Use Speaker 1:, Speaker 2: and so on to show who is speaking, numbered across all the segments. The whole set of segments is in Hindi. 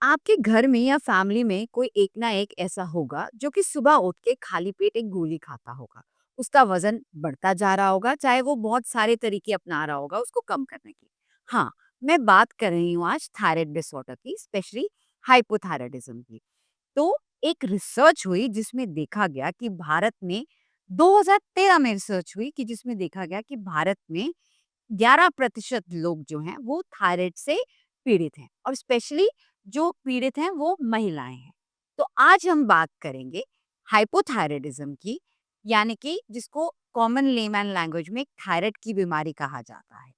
Speaker 1: आपके घर में या फैमिली में कोई एक ना एक ऐसा होगा जो कि सुबह उठ के खाली पेट एक गोली खाता होगा। उसका वजन बढ़ता जा रहा होगा, चाहे वो बहुत सारे तरीके अपना रहा होगा उसको कम करने की। हाँ, मैं बात कर रही हूँ आज थायराइड डिसऑर्डर की, स्पेशली हाइपोथायराइडिज्म की। तो एक रिसर्च हुई जिसमें देखा गया कि भारत में 2013 में रिसर्च हुई कि जिसमें देखा गया कि भारत में 11% लोग जो हैं वो थायराइड से पीड़ित हैं और स्पेशली जो पीड़ित हैं वो महिलाएं हैं। तो आज हम बात करेंगे हाइपोथायराइडिज्म की, यानी कि जिसको कॉमन लेमैन लैंग्वेज में थायराइड की बीमारी कहा जाता है।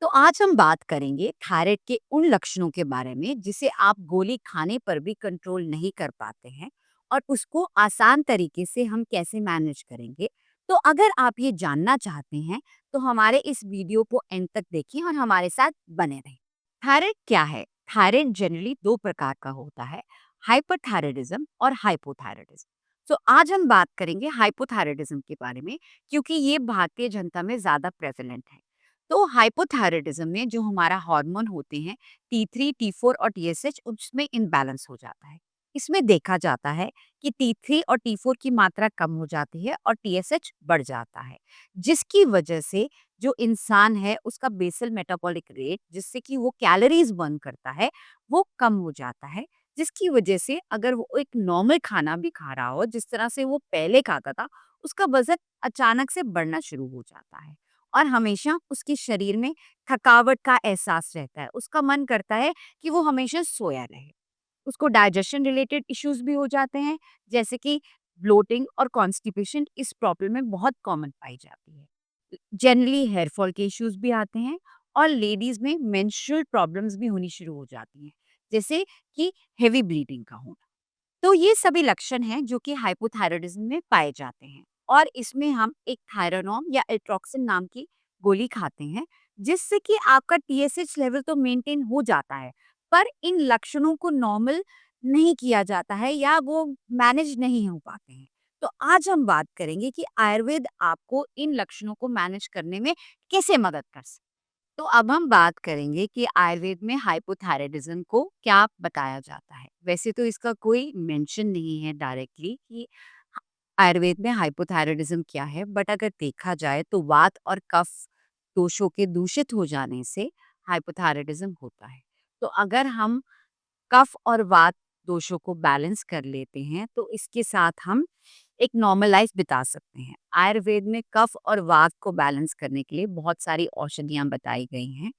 Speaker 1: तो आज हम बात करेंगे थायराइड के उन लक्षणों के बारे में जिसे आप गोली खाने पर भी कंट्रोल नहीं कर पाते हैं और उसको आसान तरीके से हम कैसे मैनेज करेंगे। तो अगर आप ये जानना चाहते हैं तो हमारे इस वीडियो को एंड तक देखें और हमारे साथ बने रहें। थायराइड क्या है? थायराइड जनरली दो प्रकार का होता है, हाइपरथायराइडिज्म और हाइपोथायराइडिज्म। तो आज हम बात करेंगे हाइपोथायराइडिज्म के बारे में, क्योंकि ये भारतीय जनता में ज्यादा प्रेवलेंट है। तो हाइपोथायराइडिज्म में जो हमारा हार्मोन होते हैं T3, T4 और TSH, उसमें इनबैलेंस हो जाता है। इसमें देखा जाता है कि T3 और T4 की मात्रा कम हो जाती है और TSH बढ़ जाता है, जिसकी वजह से जो इंसान है उसका बेसल मेटाबॉलिक रेट, जिससे कि वो कैलोरीज बर्न करता है, वो कम हो जाता है। जिसकी वजह से अगर वो एक नॉर्मल खाना भी खा रहा हो जिस तरह से वो पहले खाता था, उसका वजन अचानक से बढ़ना शुरू हो जाता है और हमेशा उसके शरीर में थकावट का एहसास रहता है। उसका मन करता है कि वो हमेशा सोया रहे। उसको डाइजेशन रिलेटेड इश्यूज भी हो जाते हैं, जैसे कि ब्लोटिंग और कॉन्स्टिपेशन इस प्रॉब्लम में बहुत कॉमन पाई जाती है। जनरली हेयर फॉल के इश्यूज भी आते हैं और लेडीज में मेंस्ट्रुअल प्रॉब्लम्स भी होनी शुरू हो जाती हैं, जैसे कि हेवी ब्लीडिंग का होना। तो ये सभी लक्षण हैं जो कि हाइपोथायरायडिज्म में पाए जाते हैं और इसमें हम एक थायरानोम या एल्ट्रोक्सिन नाम की गोली खाते हैं, जिससे कि आपका टीएसएच लेवल तो मेंटेन हो जाता है, पर इन लक्षणों को नॉर्मल नहीं किया जाता है या वो मैनेज नहीं हो पाते हैं। तो आज हम बात करेंगे कि आयुर्वेद आपको इन लक्षणों को मैनेज करने में कैसे मदद कर सकता है। तो अब हम बात करेंगे कि आयुर्वेद में हाइपोथायरायडिज्म को क्या बताया जाता है। वैसे तो इसका कोई मेंशन नहीं है डायरेक्टली कि आयुर्वेद में हाइपोथायरायडिज्म क्या है, बट अगर देखा जाए तो वात और कफ दोषों के दूषित हो जाने से हाइपोथायरायडिज्म होता है। तो अगर हम कफ और वात दोषों को बैलेंस कर लेते हैं तो इसके साथ हम एक नॉर्मल लाइफ बिता सकते हैं। आयुर्वेद में कफ और वात को बैलेंस करने के लिए बहुत सारी औषधियाँ बताई गई हैं।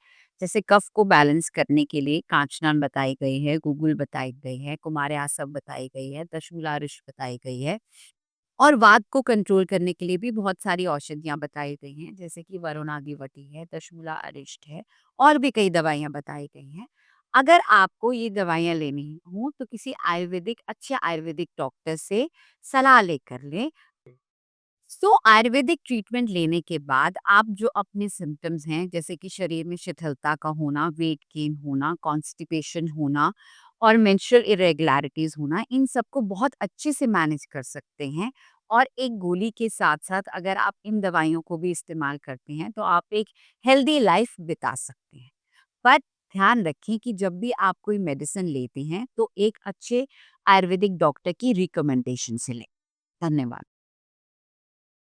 Speaker 1: जैसे कफ को बैलेंस करने के लिए कांचनान बताई गई है, गुगुल बताई गई है, कुमारयासव बताई गई है, दशमूलारिष बताई गई है। और वात को कंट्रोल करने के लिए भी बहुत सारी औषधियाँ बताई गई हैं, जैसे कि वरुणागिवटी है, दशमूला अरिष्ट है और भी कई दवाइयाँ बताई गई हैं। अगर आपको ये दवाइयाँ लेनी हो तो किसी अच्छे आयुर्वेदिक डॉक्टर से सलाह लेकर लें। सो आयुर्वेदिक ट्रीटमेंट लेने के बाद आप जो अपने सिम्टम्स हैं, जैसे कि शरीर में शिथिलता का होना, वेट गेन होना, कॉन्स्टिपेशन होना और मेंस्ट्रुअल इरेगुलरिटीज होना, इन सबको बहुत अच्छे से मैनेज कर सकते हैं। और एक गोली के साथ साथ अगर आप इन दवाइयों को भी इस्तेमाल करते हैं तो आप एक हेल्दी लाइफ बिता सकते हैं। पर ध्यान रखें कि जब भी आप कोई मेडिसिन लेते हैं तो एक अच्छे आयुर्वेदिक डॉक्टर की रिकमेंडेशन से लें। धन्यवाद।